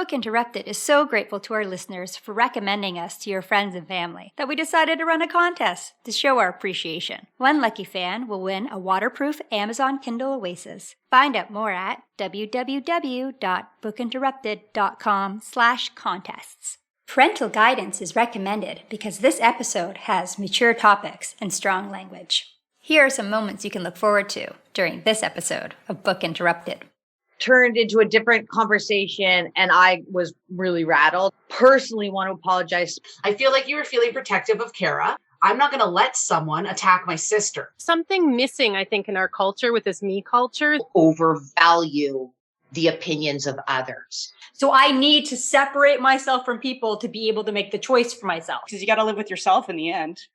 Book Interrupted is so grateful to our listeners for recommending us to your friends and family that we decided to run a contest to show our appreciation. One lucky fan will win a waterproof Amazon Kindle Oasis. Find out more at www.bookinterrupted.com/contests. Parental guidance is recommended because this episode has mature topics and strong language. Here are some moments you can look forward to during this episode of Book Interrupted. Turned into a different conversation and I was really rattled. Personally want to apologize. I feel like you were feeling protective of Kara. I'm not going to let someone attack my sister. Something missing, I think, in our culture with this me culture. Overvalue the opinions of others. So I need to separate myself from people to be able to make the choice for myself. Because you got to live with yourself in the end.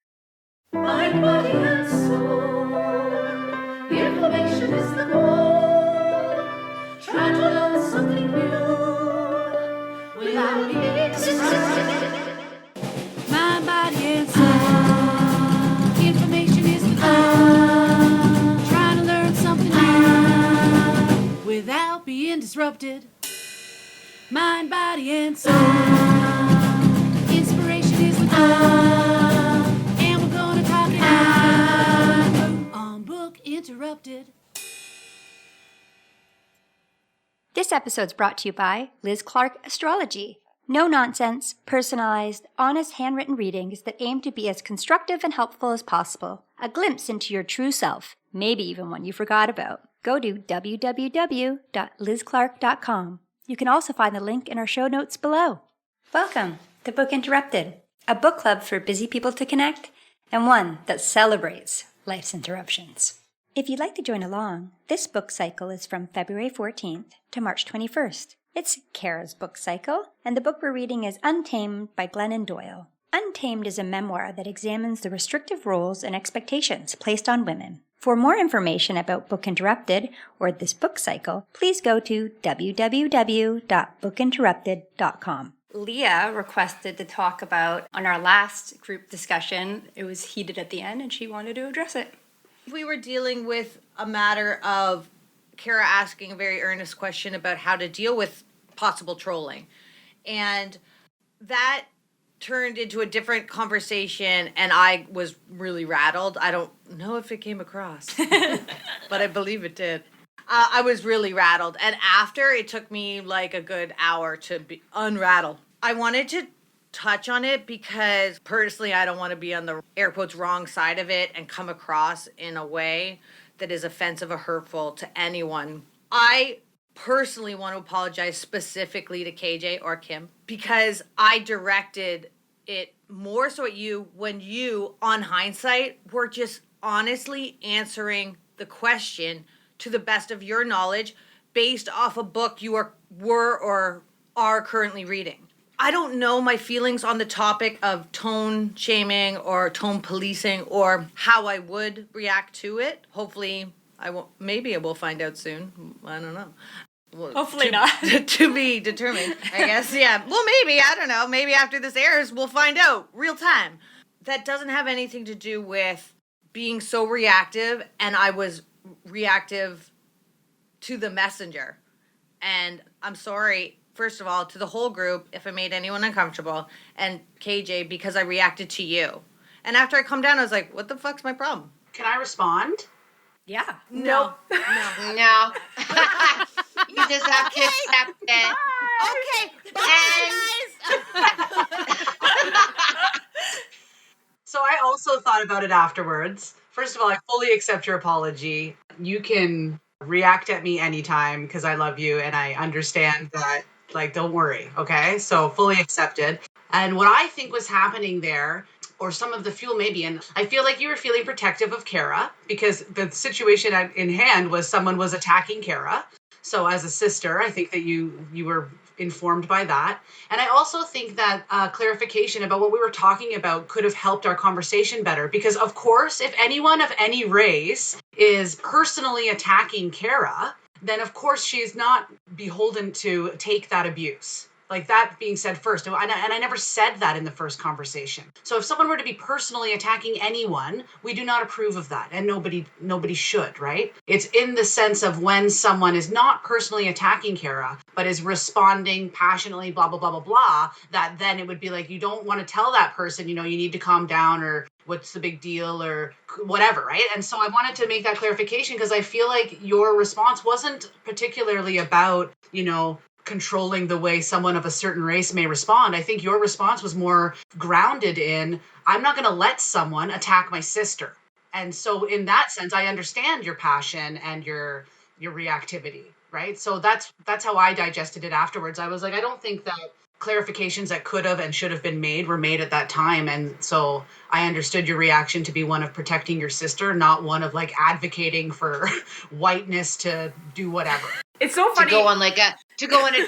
Mind, body, and soul. Information is the goal. Try to learn something new without being distracted. Mind, body, and soul. Information is the goal. Try to learn something new without being disrupted. Mind, body, and soul. Inspiration is the goal. And we're gonna talk it out on Book Interrupted. This episode's brought to you by Liz Clark Astrology. No-nonsense, personalized, honest handwritten readings that aim to be as constructive and helpful as possible. A glimpse into your true self, maybe even one you forgot about. Go to www.lizclark.com. You can also find the link in our show notes below. Welcome to Book Interrupted, a book club for busy people to connect, and one that celebrates life's interruptions. If you'd like to join along, this book cycle is from February 14th to March 21st. It's Kara's book cycle, and the book we're reading is Untamed by Glennon Doyle. Untamed is a memoir that examines the restrictive roles and expectations placed on women. For more information about Book Interrupted or this book cycle, please go to www.bookinterrupted.com. Leah requested to talk about, on our last group discussion, it was heated at the end and she wanted to address it. We were dealing with a matter of Kara asking a very earnest question about how to deal with possible trolling. And that turned into a different conversation and I was really rattled. I don't know if it came across, but I believe it did. I was really rattled. And after, it took me like a good hour to be unrattled. I wanted to touch on it because personally I don't want to be on the air quotes wrong side of it and come across in a way that is offensive or hurtful to anyone. I personally want to apologize specifically to KJ or Kim because I directed it more so at you when you, on hindsight, were just honestly answering the question to the best of your knowledge based off a book you were or are currently reading. I don't know my feelings on the topic of tone shaming or tone policing or how I would react to it. Hopefully, I won't. Maybe I will find out soon. I don't know. Well, Hopefully not. To be determined, I guess. Yeah. Well, maybe. I don't know. Maybe after this airs, we'll find out. Real time. That doesn't have anything to do with being so reactive, and I was reactive to the messenger. And I'm sorry. First of all, to the whole group, if I made anyone uncomfortable, and KJ, because I reacted to you. And after I come down, I was like, what the fuck's my problem? Can I respond? Yeah. No. No. You just have to accept it. Okay. Bye, guys. So I also thought about it afterwards. First of all, I fully accept your apology. You can react at me anytime because I love you and I understand that. Like, don't worry, okay? So fully accepted. And what I think was happening there, or some of the fuel maybe, and I feel like you were feeling protective of Kara because the situation in hand was someone was attacking Kara. So as a sister, I think that you were informed by that. And I also think that clarification about what we were talking about could have helped our conversation better. Because of course, if anyone of any race is personally attacking Kara, then of course she's not beholden to take that abuse. Like that being said first, and I never said that in the first conversation. So if someone were to be personally attacking anyone, we do not approve of that, and nobody should, right? It's in the sense of when someone is not personally attacking Kara, but is responding passionately, blah blah blah blah blah. That then it would be like you don't want to tell that person, you need to calm down, or what's the big deal, or whatever, right? And so I wanted to make that clarification because I feel like your response wasn't particularly about, controlling the way someone of a certain race may respond. I think your response was more grounded in, I'm not going to let someone attack my sister. And so in that sense, I understand your passion and your reactivity, right? So that's how I digested it afterwards. I was like, I don't think that clarifications that could have and should have been made were made at that time. And so I understood your reaction to be one of protecting your sister, not one of like advocating for whiteness to do whatever. It's so funny. To go on a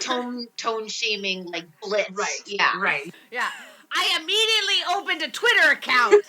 tone shaming like blitz. Right. Yeah. Right. Yeah. I immediately opened a Twitter account.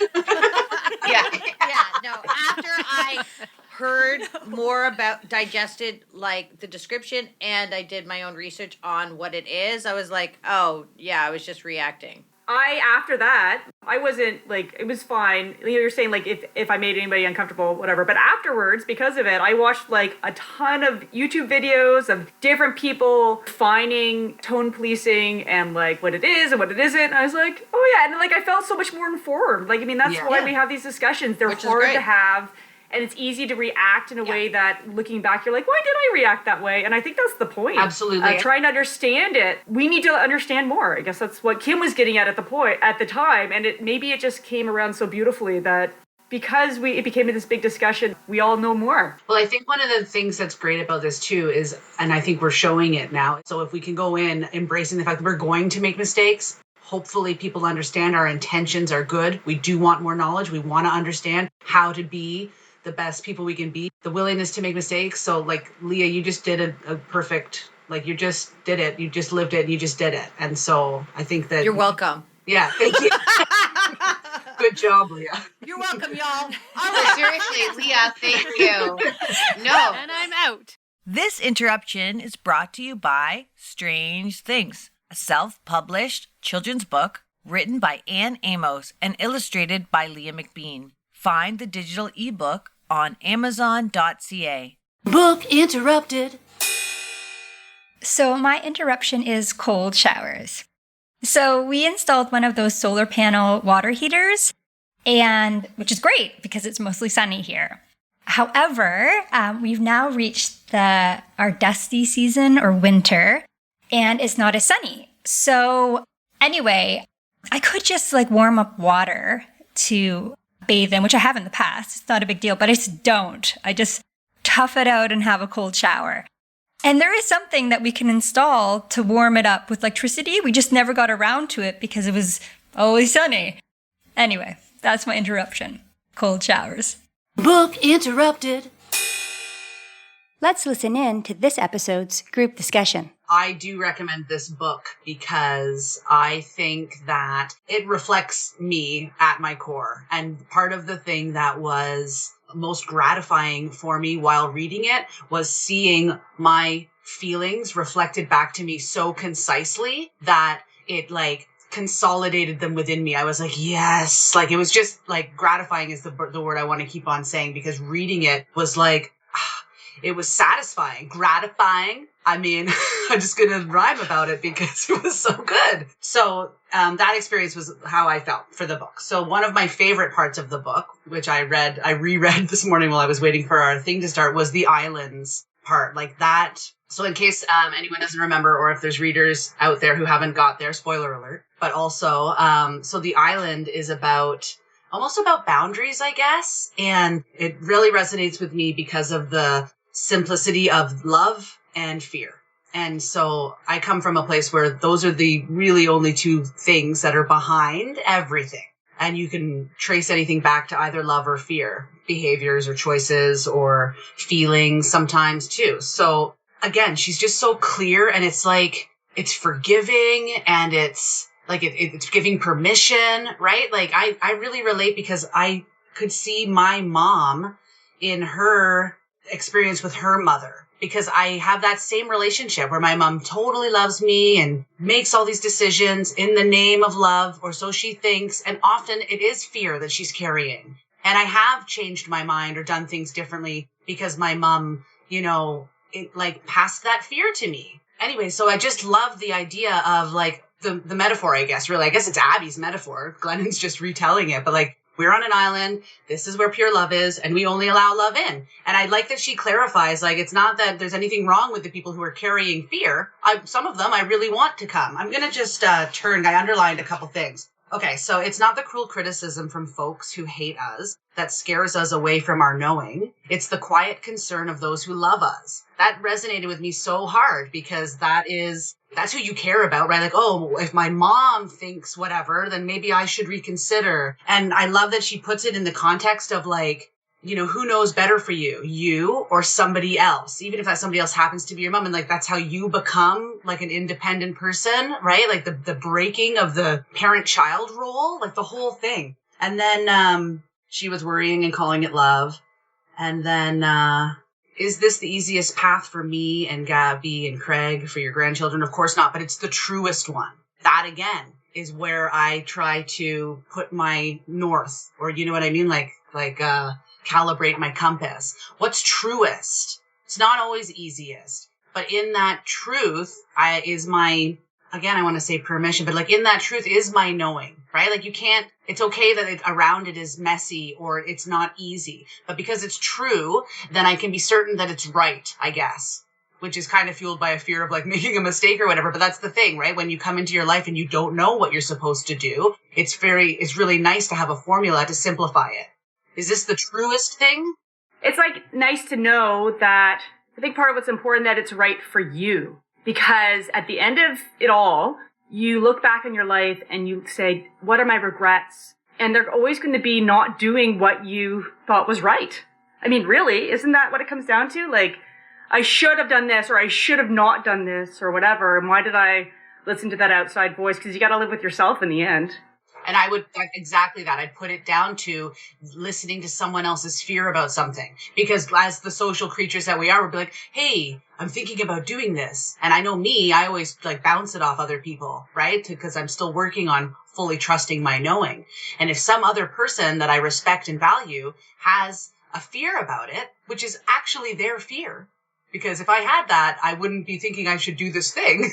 No. After I heard more about, digested like the description, and I did my own research on what it is, I was like, oh yeah, I was just reacting. After that, I wasn't like, it was fine. You're saying like if I made anybody uncomfortable, whatever. But afterwards, because of it, I watched like a ton of YouTube videos of different people defining tone policing and like what it is and what it isn't. And I was like, oh yeah. And like I felt so much more informed. Like, I mean, that's why we have these discussions. They're hard to have. And it's easy to react in a way that, looking back, you're like, why did I react that way? And I think that's the point. Absolutely. Trying to understand it. We need to understand more. I guess that's what Kim was getting at the time. And maybe it just came around so beautifully that because it became this big discussion, we all know more. Well, I think one of the things that's great about this too is, and I think we're showing it now, so if we can go in embracing the fact that we're going to make mistakes, hopefully people understand our intentions are good. We do want more knowledge. We want to understand how to be the best people we can be, the willingness to make mistakes. So like Leah, you just did a perfect, like you just did it. You just lived it and you just did it. And so I think that... You're welcome. Yeah, thank you. Good job, Leah. You're welcome, y'all. Seriously, Leah, thank you. No. And I'm out. This interruption is brought to you by Strange Things, a self-published children's book written by Anne Amos and illustrated by Leah McBean. Find the digital ebook on Amazon.ca. Book interrupted. So my interruption is cold showers. So we installed one of those solar panel water heaters, and which is great because it's mostly sunny here. However, we've now reached our dusty season or winter, and it's not as sunny. So anyway, I could just like warm up water to bathe in, which I have in the past. It's not a big deal, but I just don't. I just tough it out and have a cold shower. And there is something that we can install to warm it up with electricity. We just never got around to it because it was always sunny. Anyway, that's my interruption. Cold showers. Book interrupted. Let's listen in to this episode's group discussion. I do recommend this book because I think that it reflects me at my core. And part of the thing that was most gratifying for me while reading it was seeing my feelings reflected back to me so concisely that it like consolidated them within me. I was like, yes, like it was just like gratifying is the word I want to keep on saying, because reading it was like, it was satisfying, gratifying. I mean, I'm just going to rhyme about it because it was so good. So that experience was how I felt for the book. So one of my favorite parts of the book, which I reread this morning while I was waiting for our thing to start, was the islands part, like that. So in case anyone doesn't remember, or if there's readers out there who haven't got there, spoiler alert. But also, so the island is almost about boundaries, I guess. And it really resonates with me because of the simplicity of love and fear. And so I come from a place where those are the really only two things that are behind everything. And you can trace anything back to either love or fear, behaviors or choices or feelings sometimes too. So again, she's just so clear, and it's like, it's forgiving, and it's like, it's giving permission, right? Like I really relate because I could see my mom in her experience with her mother. because I have that same relationship where my mom totally loves me and makes all these decisions in the name of love, or so she thinks. And often it is fear that she's carrying. And I have changed my mind or done things differently because my mom, it like passed that fear to me. Anyway, so I just love the idea of like the metaphor, I guess, really. I guess it's Abby's metaphor. Glennon's just retelling it, but like, we're on an island. This is where pure love is, and we only allow love in. And I like that she clarifies, like, it's not that there's anything wrong with the people who are carrying fear. Some of them I really want to come. I'm going to just I underlined a couple things. Okay, so it's not the cruel criticism from folks who hate us that scares us away from our knowing. It's the quiet concern of those who love us. That resonated with me so hard because that's who you care about, right? Like, oh, if my mom thinks whatever, then maybe I should reconsider. And I love that she puts it in the context of like, who knows better for you or somebody else, even if that somebody else happens to be your mom. And like, that's how you become like an independent person, right? Like the breaking of the parent-child role, like the whole thing. And then she was worrying and calling it love. And then, is this the easiest path for me and Gabby and Craig for your grandchildren? Of course not, but it's the truest one. That again is where I try to put my north, or you know what I mean? Like, calibrate my compass. What's truest? It's not always easiest, but in that truth, I want to say permission, but like in that truth is my knowing, right? Like it's okay that around it is messy or it's not easy, but because it's true, then I can be certain that it's right, I guess, which is kind of fueled by a fear of like making a mistake or whatever. But that's the thing, right? When you come into your life and you don't know what you're supposed to do, it's really nice to have a formula to simplify it. Is this the truest thing? It's like nice to know that I think part of what's important that it's right for you, because at the end of it all, you look back on your life and you say, what are my regrets? And they're always going to be not doing what you thought was right. I mean, really, isn't that what it comes down to? Like, I should have done this, or I should have not done this, or whatever. And why did I listen to that outside voice? Because you got to live with yourself in the end. And I would, exactly that. I'd put it down to listening to someone else's fear about something. Because as the social creatures that we are, we'd be like, hey, I'm thinking about doing this. And I know me, I always like bounce it off other people, right? Because I'm still working on fully trusting my knowing. And if some other person that I respect and value has a fear about it, which is actually their fear, because if I had that, I wouldn't be thinking I should do this thing.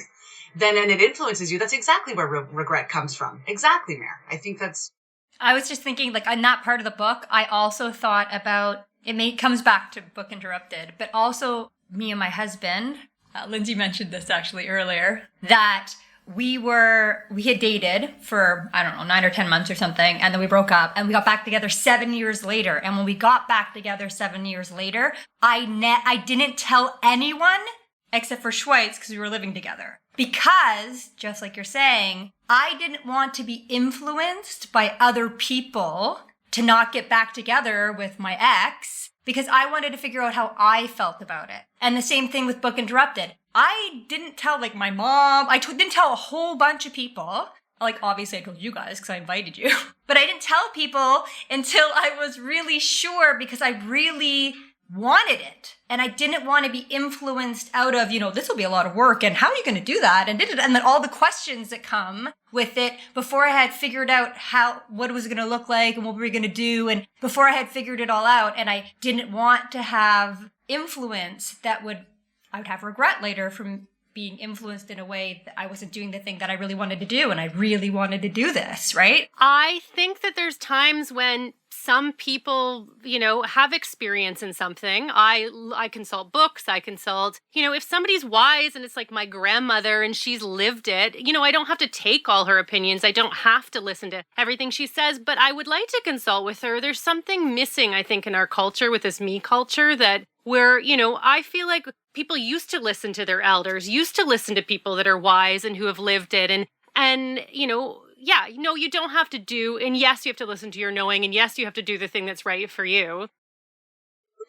Then and it influences you. That's exactly where regret comes from. Exactly, Mare. I think that's... I was just thinking, like, in that part of the book, I also thought about, comes back to Book Interrupted, but also me and my husband, Lindsay mentioned this actually earlier, that we had dated for, 9 or 10 months or something, and then we broke up, and we got back together 7 years later. And when we got back together 7 years later, I didn't tell anyone except for Schweitz because we were living together. Because, just like you're saying, I didn't want to be influenced by other people to not get back together with my ex, because I wanted to figure out how I felt about it. And the same thing with Book Interrupted. I didn't tell, like, my mom. Didn't tell a whole bunch of people. Like, obviously I told you guys because I invited you. But I didn't tell people until I was really sure, because I really wanted it. And I didn't want to be influenced out of, this will be a lot of work, and how are you going to do that? And then all the questions that come with it before I had figured out what it was going to look like and what we were going to do. And before I had figured it all out, and I didn't want to have influence I would have regret later from being influenced in a way that I wasn't doing the thing that I really wanted to do. And I really wanted to do this, right? I think that there's times when some people, have experience in something. I consult books. I consult, if somebody's wise and it's like my grandmother and she's lived it, I don't have to take all her opinions. I don't have to listen to everything she says, but I would like to consult with her. There's something missing, I think, in our culture with this me culture that where, I feel like people used to listen to their elders, used to listen to people that are wise and who have lived it. And yeah, you don't have to do, and yes, you have to listen to your knowing, and yes, you have to do the thing that's right for you.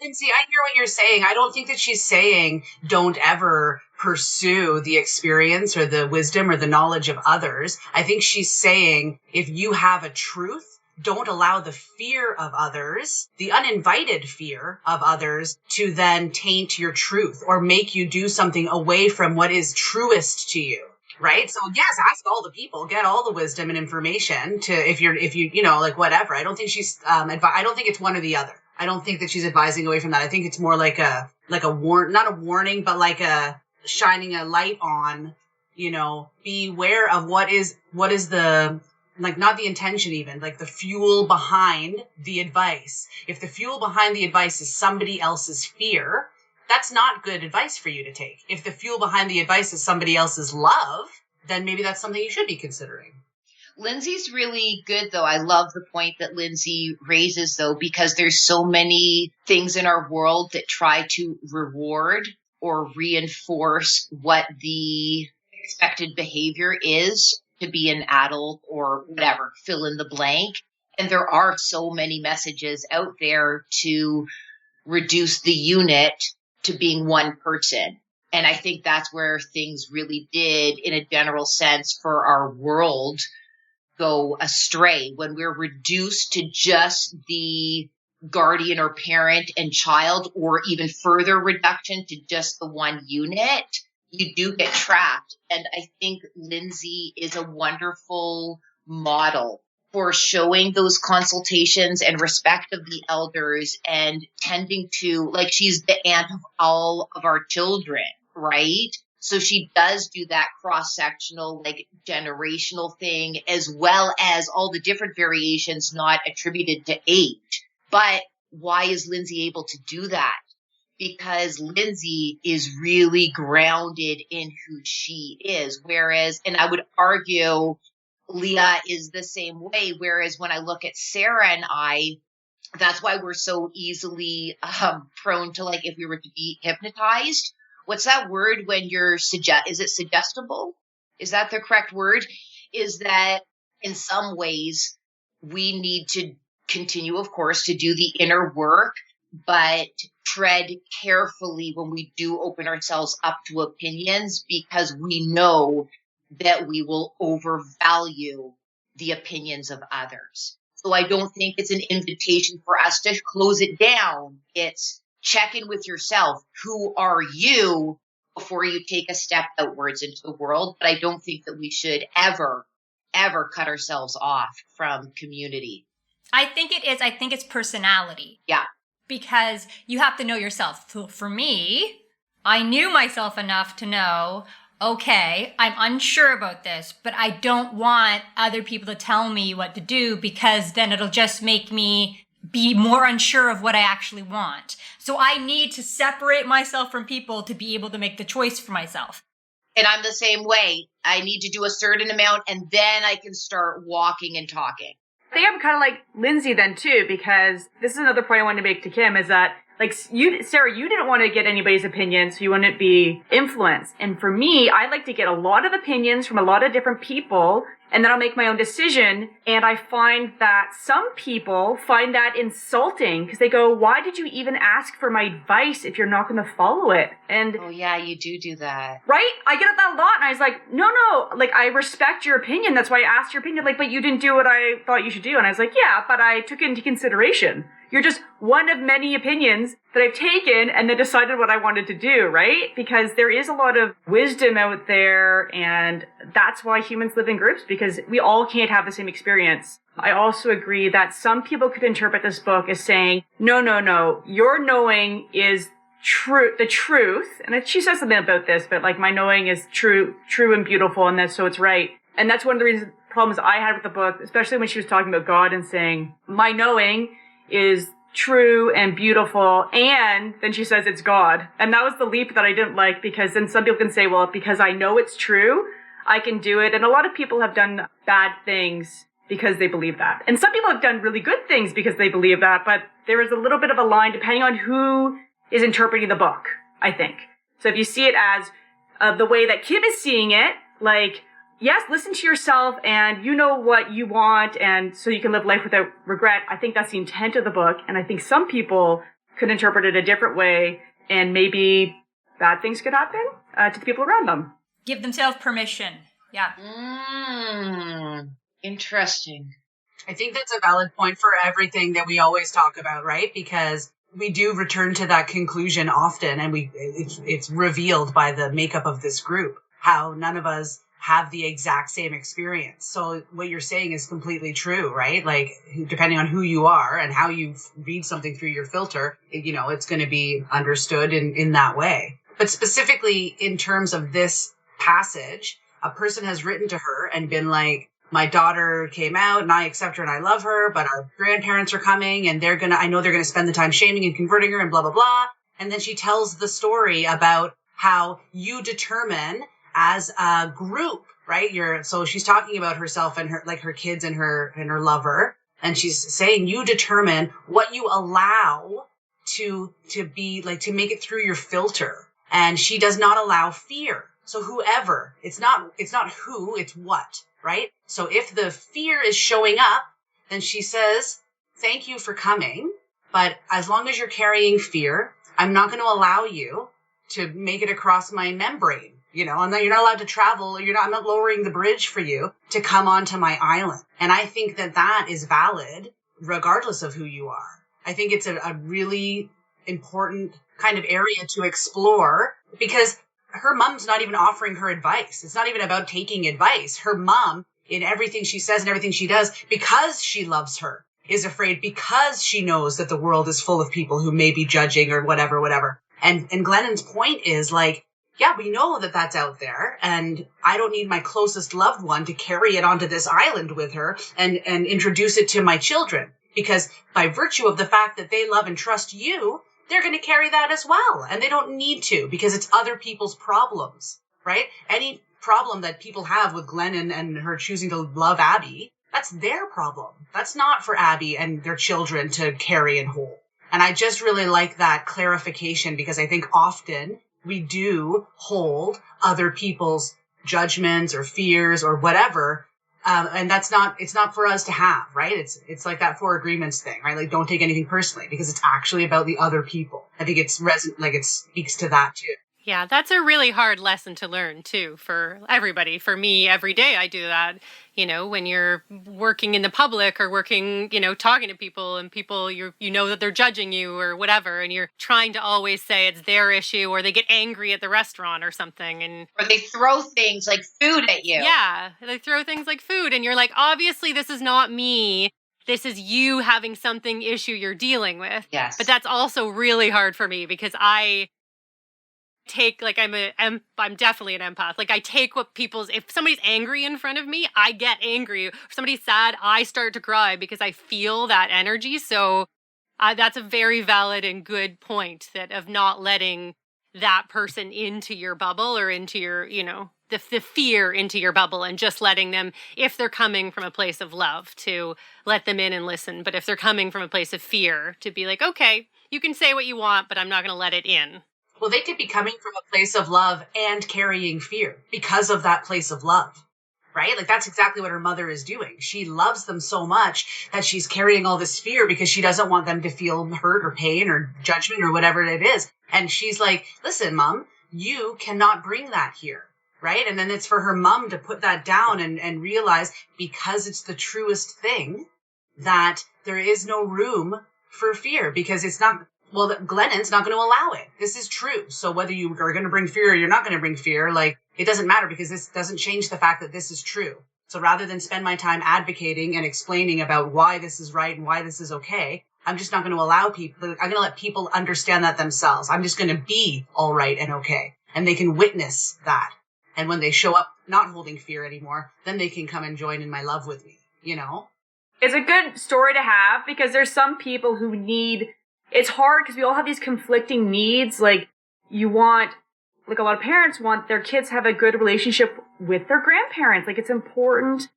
Lindsay, I hear what you're saying. I don't think that she's saying don't ever pursue the experience or the wisdom or the knowledge of others. I think she's saying if you have a truth don't allow the fear of others, the uninvited fear of others, to then taint your truth or make you do something away from what is truest to you. Right. So yes, ask all the people, get all the wisdom and information to, if you, like whatever. I don't think she's, I don't think it's one or the other. I don't think that she's advising away from that. I think it's more like a not a warning, but like a shining a light on, beware of what is the, like, not the intention even, like the fuel behind the advice. If the fuel behind the advice is somebody else's fear, that's not good advice for you to take. If the fuel behind the advice is somebody else's love, then maybe that's something you should be considering. Lindsay's really good, though. I love the point that Lindsay raises, though, because there's so many things in our world that try to reward or reinforce what the expected behavior is to be an adult or whatever, fill in the blank. And there are so many messages out there to reduce the unit to being one person. And I think that's where things really did, in a general sense, for our world go astray, when we're reduced to just the guardian or parent and child, or even further reduction to just the one unit. You do get trapped. And I think Lindsay is a wonderful model for showing those consultations and respect of the elders and tending to, like, she's the aunt of all of our children, right? So she does do that cross-sectional, like, generational thing, as well as all the different variations not attributed to age. But why is Lindsay able to do that? Because Lindsay is really grounded in who she is. Whereas, and I would argue Leah is the same way. Whereas when I look at Sarah and I, that's why we're so easily prone to, like, if we were to be hypnotized. What's that word when you're is it suggestible? Is that the correct word? Is that in some ways we need to continue, of course, to do the inner work, but tread carefully when we do open ourselves up to opinions, because we know that we will overvalue the opinions of others. So I don't think it's an invitation for us to close it down. It's check in with yourself. Who are you before you take a step outwards into the world? But I don't think that we should ever cut ourselves off from community. I think it is. I think it's personality. Yeah. Because you have to know yourself. So for me, I knew myself enough to know, okay, I'm unsure about this, but I don't want other people to tell me what to do, because then it'll just make me be more unsure of what I actually want. So I need to separate myself from people to be able to make the choice for myself. And I'm the same way. I need to do a certain amount, and then I can start walking and talking. I think I'm kind of like Lindsay then too, because this is another point I wanted to make to Kim, is that, like, you, Sarah, you didn't want to get anybody's opinion, so you wouldn't be influenced. And for me, I like to get a lot of opinions from a lot of different people, and then I'll make my own decision. And I find that some people find that insulting, because they go, why did you even ask for my advice if you're not going to follow it? And oh yeah, you do that. Right? I get that a lot, and I was like, no, like, I respect your opinion. That's why I asked your opinion. Like, but you didn't do what I thought you should do. And I was like, yeah, but I took it into consideration. You're just one of many opinions that I've taken and then decided what I wanted to do, right? Because there is a lot of wisdom out there, and that's why humans live in groups, because we all can't have the same experience. I also agree that some people could interpret this book as saying, no, your knowing is the truth. And she says something about this, but, like, my knowing is true and beautiful, and so it's right. And that's one of the problems I had with the book, especially when she was talking about God and saying, my knowing is true and beautiful, and then she says it's God. And that was the leap that I didn't like, because then some people can say, well, because I know it's true, I can do it. And a lot of people have done bad things because they believe that. And some people have done really good things because they believe that, but there is a little bit of a line depending on who is interpreting the book, I think. So if you see it as the way that Kim is seeing it, like, yes, listen to yourself and you know what you want, and so you can live life without regret. I think that's the intent of the book. And I think some people could interpret it a different way, and maybe bad things could happen to the people around them. Give themselves permission. Yeah. Interesting. I think that's a valid point for everything that we always talk about, right? Because we do return to that conclusion often, and it's revealed by the makeup of this group how none of us have the exact same experience. So what you're saying is completely true, right? Like, depending on who you are and how you read something through your filter, it's going to be understood in that way. But specifically in terms of this passage, a person has written to her and been like, my daughter came out and I accept her and I love her, but our grandparents are coming and I know they're going to spend the time shaming and converting her and blah, blah, blah. And then she tells the story about how you determine as a group, right? So she's talking about herself and her kids and her lover. And she's saying you determine what you allow to be like, to make it through your filter. And she does not allow fear. So whoever, it's not who, it's what, right? So if the fear is showing up, then she says, thank you for coming. But as long as you're carrying fear, I'm not going to allow you to make it across my membrane. And then you're not allowed to travel. I'm not lowering the bridge for you to come onto my island. And I think that is valid regardless of who you are. I think it's a really important kind of area to explore because her mom's not even offering her advice. It's not even about taking advice. Her mom, in everything she says and everything she does, because she loves her, is afraid because she knows that the world is full of people who may be judging or whatever. And Glennon's point is like, yeah, we know that that's out there, and I don't need my closest loved one to carry it onto this island with her and introduce it to my children, because by virtue of the fact that they love and trust you, they're going to carry that as well, and they don't need to because it's other people's problems, right? Any problem that people have with Glennon and her choosing to love Abby, that's their problem. That's not for Abby and their children to carry and hold. And I just really like that clarification because I think often we do hold other people's judgments or fears or whatever. And it's not for us to have, right? It's like that 4 agreements thing, right? Like, don't take anything personally because it's actually about the other people. I think it speaks to that too. Yeah, that's a really hard lesson to learn too for everybody. For me, every day I do that. When you're working in the public or working, talking to people and people you know that they're judging you or whatever, and you're trying to always say it's their issue, or they get angry at the restaurant or something, or they throw things like food at you. Yeah, they throw things like food, and you're like, obviously this is not me. This is you having something issue you're dealing with. Yes. But that's also really hard for me because I take, like, I'm definitely an empath. Like, I take what if somebody's angry in front of me, I get angry. If somebody's sad, I start to cry because I feel that energy. So that's a very valid and good point of not letting that person into your bubble or into your, the fear into your bubble, and just letting them, if they're coming from a place of love, to let them in and listen. But if they're coming from a place of fear, to be like, okay, you can say what you want, but I'm not going to let it in. Well, they could be coming from a place of love and carrying fear because of that place of love, right? Like, that's exactly what her mother is doing. She loves them so much that she's carrying all this fear because she doesn't want them to feel hurt or pain or judgment or whatever it is. And she's like, listen, Mom, you cannot bring that here, right? And then it's for her mom to put that down and realize, because it's the truest thing, that there is no room for fear because it's not... Well, Glennon's not going to allow it. This is true. So whether you are going to bring fear or you're not going to bring fear, like, it doesn't matter because this doesn't change the fact that this is true. So rather than spend my time advocating and explaining about why this is right and why this is okay, I'm just not going to allow people, I'm going to let people understand that themselves. I'm just going to be all right and okay. And they can witness that. And when they show up not holding fear anymore, then they can come and join in my love with me, It's a good story to have because there's some people who need... It's hard because we all have these conflicting needs. Like, a lot of parents want their kids to have a good relationship with their grandparents. Like, it's important.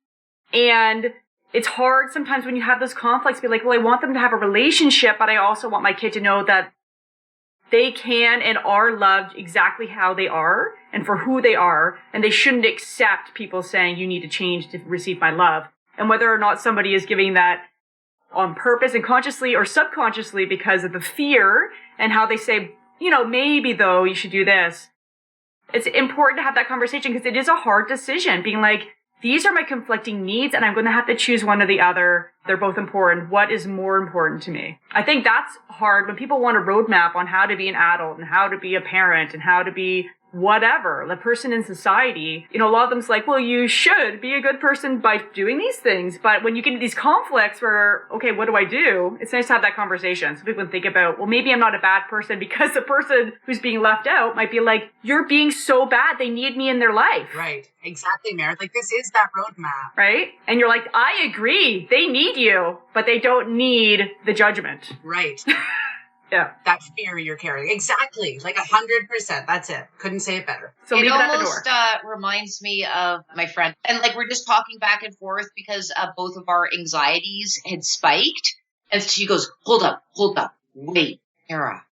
And it's hard sometimes when you have those conflicts to be like, well, I want them to have a relationship, but I also want my kid to know that they can and are loved exactly how they are and for who they are. And they shouldn't accept people saying you need to change to receive my love. And whether or not somebody is giving that on purpose and consciously or subconsciously because of the fear and how they say, maybe though you should do this. It's important to have that conversation because it is a hard decision being like, these are my conflicting needs and I'm going to have to choose one or the other. They're both important. What is more important to me? I think that's hard when people want a roadmap on how to be an adult and how to be a parent and how to be whatever, the person in society. You know, a lot of them's like, well, you should be a good person by doing these things. But when you get into these conflicts where, okay, what do I do? It's nice to have that conversation. So people can think about, well, maybe I'm not a bad person because the person who's being left out might be like, you're being so bad. They need me in their life. Right. Exactly, Meredith. Like, this is that roadmap. Right? And you're like, I agree. They need you, but they don't need the judgment. Right. Yeah. That fear you're carrying. Exactly. Like 100%. That's it. Couldn't say it better. So it leave it at the almost door. reminds me of my friend. And like we're just talking back and forth because both of our anxieties had spiked. And she goes, hold up. Wait, Sarah,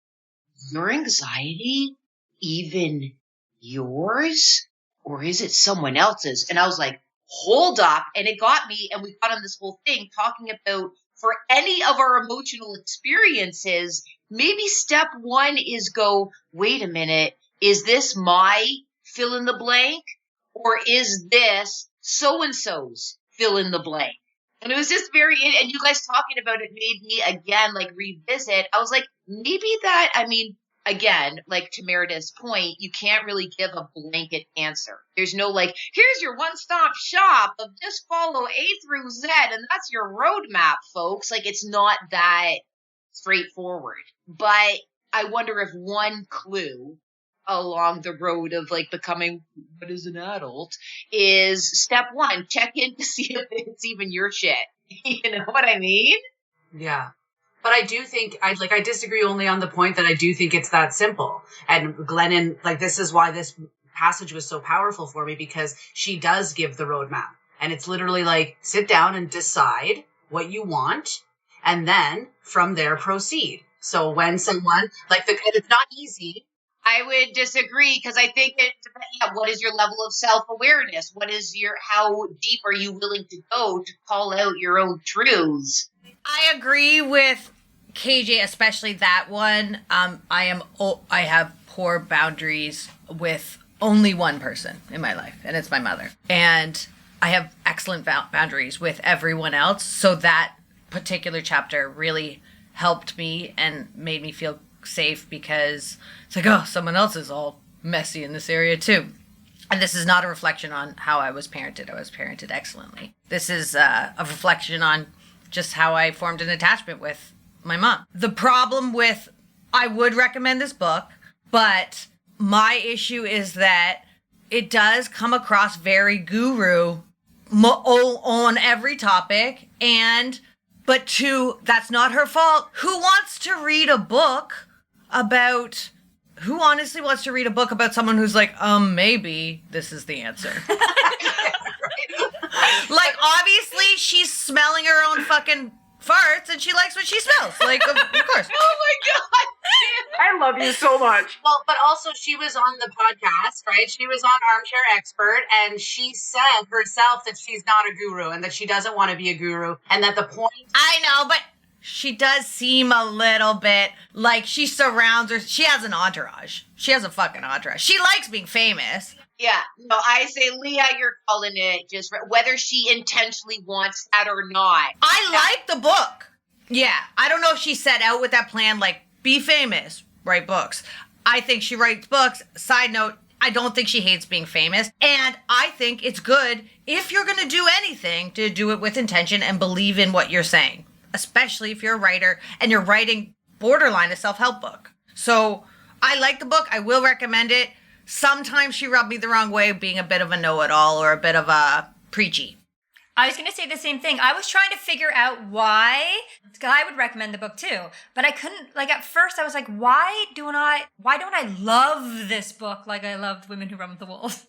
your anxiety even yours? Or is it someone else's? And I was like, hold up. And it got me. And we got on this whole thing talking about for any of our emotional experiences, maybe step one is go, wait a minute, is this my fill in the blank? Or is this so-and-so's fill in the blank? And it was just very, and you guys talking about it made me again, like revisit. I was like, maybe that, I mean, again, like to Meredith's point, you can't really give a blanket answer. There's no like, here's your one-stop shop of just follow A through Z and that's your roadmap, folks. Like it's not that straightforward. But I wonder if one clue along the road of like becoming what is an adult is step one, check in to see if it's even your shit. You know what I mean? Yeah. But I do think I disagree only on the point that I do think it's that simple. And Glennon, like, this is why this passage was so powerful for me, because she does give the roadmap. And it's literally like, sit down and decide what you want, and then from there proceed. So when someone, like, and it's not easy. I would disagree because I think what is your level of self-awareness? How deep are you willing to go to call out your own truths? I agree with KJ, especially that one. I have poor boundaries with only one person in my life, and it's my mother. And I have excellent boundaries with everyone else. So that particular chapter really helped me and made me feel safe because it's like, oh, someone else is all messy in this area too. And this is not a reflection on how I was parented. I was parented excellently. This is a reflection on just how I formed an attachment with my mom. The problem with, I would recommend this book, but my issue is that it does come across very guru on every topic, but that's not her fault. Who honestly wants to read a book about someone who's like, maybe this is the answer. Like, obviously, she's smelling her own fucking farts, and she likes what she smells. Like, of course. Oh my God. I love you so much. Well, but also she was on the podcast, right? She was on Armchair Expert, and she said herself that she's not a guru and that she doesn't want to be a guru, and that the point... I know, but she does seem a little bit like she surrounds her. She has an entourage. She has a fucking entourage. She likes being famous. Yeah, no, I say, Leah, you're calling it just whether she intentionally wants that or not. I like the book. Yeah, I don't know if she set out with that plan, like, be famous, write books. I think she writes books. Side note, I don't think she hates being famous. And I think it's good, if you're going to do anything, to do it with intention and believe in what you're saying. Especially if you're a writer and you're writing borderline a self-help book. So I like the book. I will recommend it. Sometimes she rubbed me the wrong way, being a bit of a know-it-all or a bit of a preachy. I was going to say the same thing. I was trying to figure out why, because I would recommend the book too, but I couldn't, like, at first I was like, why don't I love this book like I loved Women Who Run with the Wolves?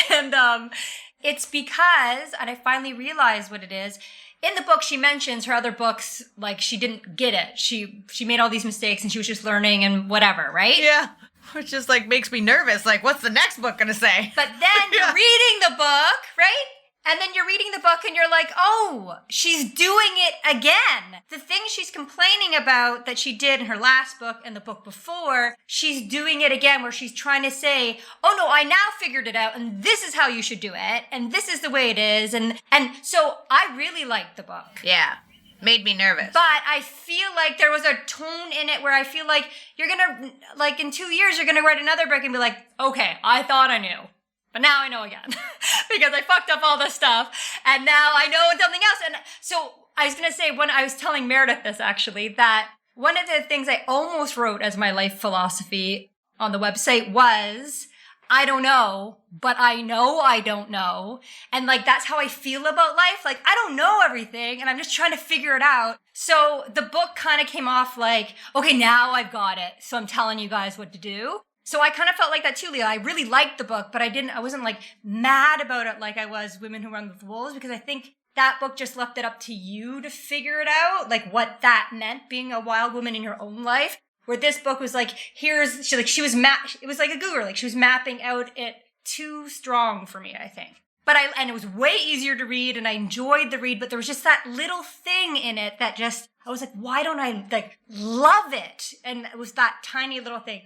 And it's because, and I finally realized what it is, in the book she mentions her other books, like, she didn't get it. She made all these mistakes and she was just learning and whatever, right? Yeah. Which just, like, makes me nervous. Like, what's the next book going to say? But then you're reading the book, right? And then you're reading the book and you're like, oh, she's doing it again. The thing she's complaining about that she did in her last book and the book before, she's doing it again where she's trying to say, oh no, I now figured it out and this is how you should do it and this is the way it is. And so I really liked the book. Yeah. Made me nervous. But I feel like there was a tone in it where I feel like you're going to, like in 2 years, you're going to write another book and be like, okay, I thought I knew, but now I know again because I fucked up all this stuff and now I know something else. And so I was going to say, when I was telling Meredith this actually, that one of the things I almost wrote as my life philosophy on the website was, I don't know, but I know I don't know. And like, that's how I feel about life. Like, I don't know everything and I'm just trying to figure it out. So the book kind of came off like, okay, now I've got it. So I'm telling you guys what to do. So I kind of felt like that too, Leah. I really liked the book, but I wasn't like mad about it like I was Women Who Run with Wolves, because I think that book just left it up to you to figure it out, like what that meant, being a wild woman in your own life. Where this book was like, it was like a Google, like she was mapping out it too strong for me, I think. And it was way easier to read and I enjoyed the read, but there was just that little thing in it that just, I was like, why don't I like love it? And it was that tiny little thing.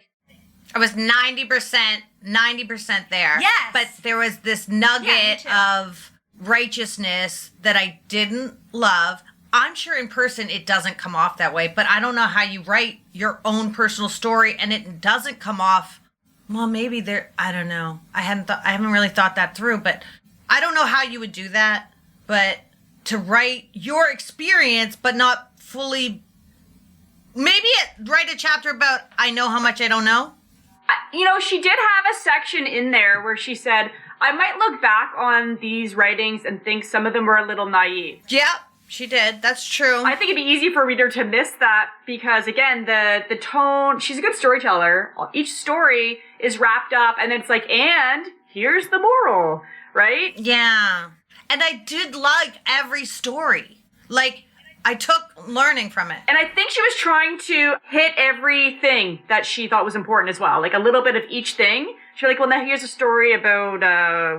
I was 90% there. Yes. But there was this nugget of righteousness that I didn't love. I'm sure in person it doesn't come off that way, but I don't know how you write your own personal story and it doesn't come off. Well, maybe I don't know. I haven't really thought that through, but I don't know how you would do that. But to write your experience, but not fully, maybe write a chapter about, I know how much I don't know. You know, she did have a section in there where she said, I might look back on these writings and think some of them were a little naive. Yeah. She did. That's true. I think it'd be easy for a reader to miss that because, again, the tone, she's a good storyteller. Each story is wrapped up and it's like, and here's the moral, right? Yeah. And I did like every story. Like, I took learning from it. And I think she was trying to hit everything that she thought was important as well. Like a little bit of each thing. She's like, well, now here's a story about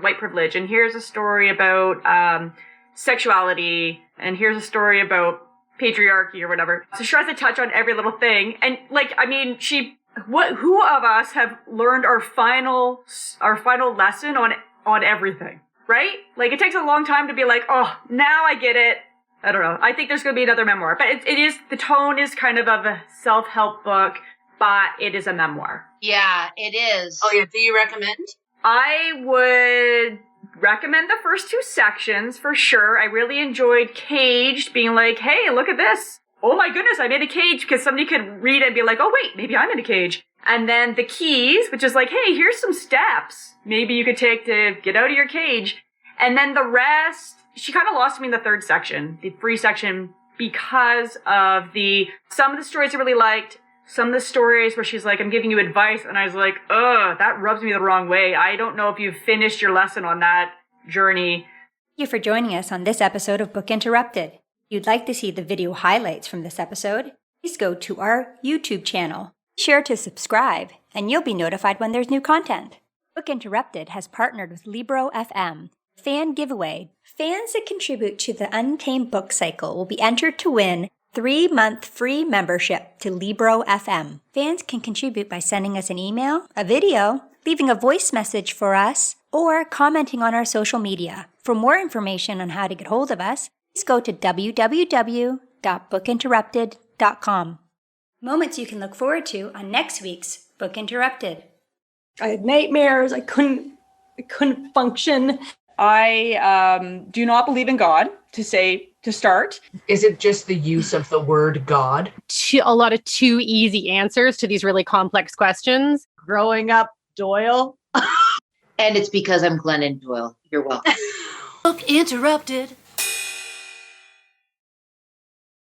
white privilege and here's a story about sexuality, and here's a story about patriarchy or whatever. So she tries to touch on every little thing. And like, I mean, who of us have learned our final lesson on everything, right? Like it takes a long time to be like, oh, now I get it. I don't know. I think there's going to be another memoir, but the tone is kind of a self-help book, but it is a memoir. Yeah, it is. Oh yeah, do you recommend? I would recommend the first two sections for sure. I really enjoyed Caged, being like, hey, look at this. Oh my goodness, I'm in a cage, because somebody could read it and be like, oh wait, maybe I'm in a cage. And then The Keys, which is like, hey, here's some steps maybe you could take to get out of your cage. And then the rest, she kind of lost me in the third section, the free section, because of some of the stories I really liked, some of the stories where she's like, I'm giving you advice, and I was like, ugh, that rubs me the wrong way. I don't know if you've finished your lesson on that journey. Thank you for joining us on this episode of Book Interrupted. If you'd like to see the video highlights from this episode, please go to our YouTube channel. Be sure to subscribe, and you'll be notified when there's new content. Book Interrupted has partnered with Libro FM. Fan giveaway. Fans that contribute to the Untamed book cycle will be entered to win 3-month free membership to Libro FM. Fans can contribute by sending us an email, a video, leaving a voice message for us, or commenting on our social media. For more information on how to get hold of us, please go to www.bookinterrupted.com. Moments you can look forward to on next week's Book Interrupted. I had nightmares. I couldn't function. I do not believe in God, to start. Is it just the use of the word God? A lot of too easy answers to these really complex questions. Growing up, Doyle. And it's because I'm Glennon Doyle. You're welcome. Book Interrupted.